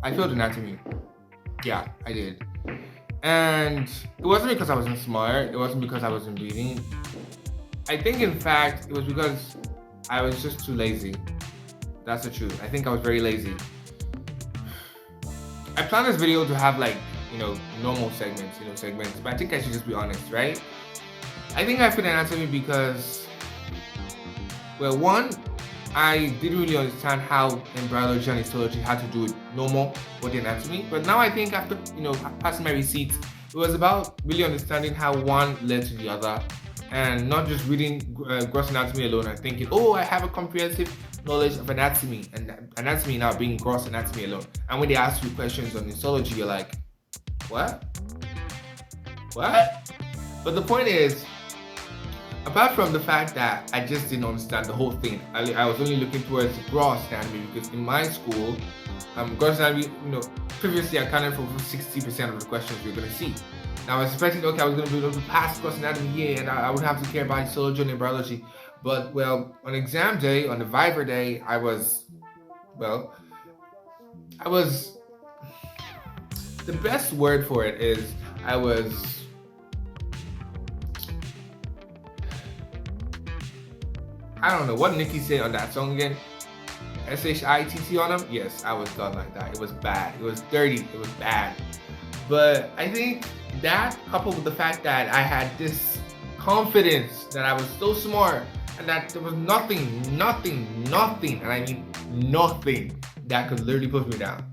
I failed anatomy. Yeah, I did. And it wasn't because I wasn't smart. It wasn't because I wasn't reading. I think, in fact, it was because I was just too lazy. That's the truth. I think I was very lazy. I planned this video to have like, normal segments, but I think I should just be honest, right? I think I failed anatomy because, well, one, I didn't really understand how embryology and histology had to do with normal body anatomy. But now I think after, passing my receipts, it was about really understanding how one led to the other and not just reading gross anatomy alone and thinking, oh, I have a comprehensive knowledge of anatomy and anatomy now being gross anatomy alone. And when they ask you questions on histology, you're like, what? What? But the point is, apart from the fact that I just didn't understand the whole thing, I was only looking towards gross anatomy because in my school, gross anatomy, previously accounted for 60% of the questions you're going to see. Now I was expecting, okay, I was going to be able to pass gross anatomy here and I would have to care about histology and embryology. But, well, on exam day, on the Viva day, I was, the best word for it is I don't know what Nicki said on that song again. SHITT on him? Yes, I was done like that. It was bad. It was dirty. It was bad. But I think that, coupled with the fact that I had this confidence that I was so smart and that there was nothing, and I mean nothing, that could literally put me down.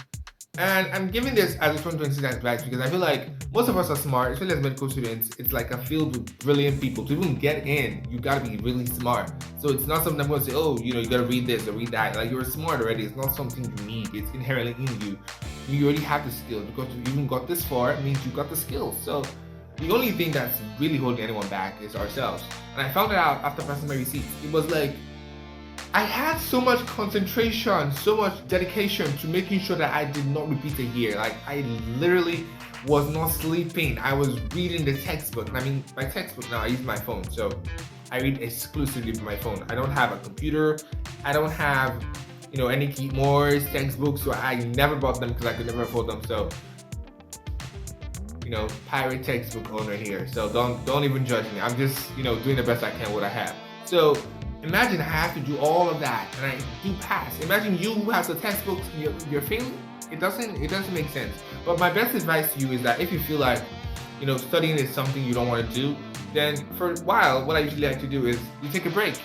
And I'm giving this as a 2026 advice because I feel like most of us are smart, especially as medical students. It's like a field with brilliant people. To even get in, you gotta be really smart. So it's not something I'm gonna say, oh, you gotta read this or read that. Like, you're smart already. It's not something you need. It's inherently in you. You already have the skills because you even got this far. It means you got the skills. So the only thing that's really holding anyone back is ourselves. And I found it out after passing my receipts. It was like, I had so much concentration, so much dedication to making sure that I did not repeat a year. Like, I literally was not sleeping. I was reading the textbook. I mean, my textbook now, I use my phone. So I read exclusively from my phone. I don't have a computer. I don't have, any Keep Moore's textbooks. So I never bought them because I could never afford them. So, pirate textbook owner here. So don't even judge me. I'm just, doing the best I can with what I have. So imagine I have to do all of that and I do pass. Imagine you who has the textbooks, you're failing. It doesn't make sense. But my best advice to you is that if you feel like, studying is something you don't want to do, then for a while, what I usually like to do is you take a break.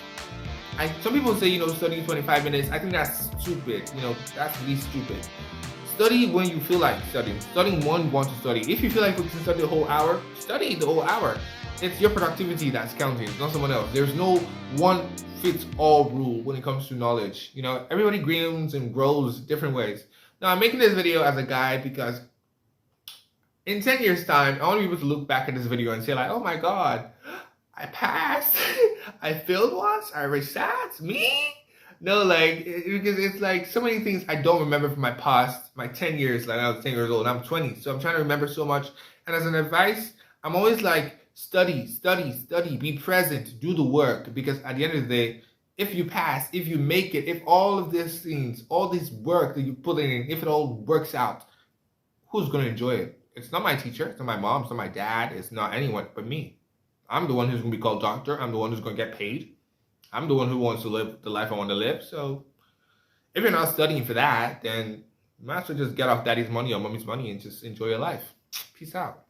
Some people say, studying 25 minutes. I think that's stupid. That's really stupid. Study when you feel like studying. Studying when you want to study. If you feel like you can study the whole hour, study the whole hour. It's your productivity that's counting, not someone else. There's no one fits all rule when it comes to knowledge. Everybody grows and grows different ways. Now, I'm making this video as a guide because in 10 years time, I want to be able to look back at this video and say like, oh my God, I passed. I failed once. I resat. Me? No, because it's like so many things I don't remember from my past, my 10 years, like I was 10 years old, I'm 20. So I'm trying to remember so much. And as an advice, I'm always like, study, be present, do the work. Because at the end of the day, if you pass, if you make it, if all of these things, all this work that you put in, if it all works out, who's going to enjoy it? It's not my teacher, it's not my mom, it's not my dad, it's not anyone but me. I'm the one who's going to be called doctor. I'm the one who's going to get paid. I'm the one who wants to live the life I want to live. So if you're not studying for that, then you might as well just get off daddy's money or mommy's money and just enjoy your life. Peace out.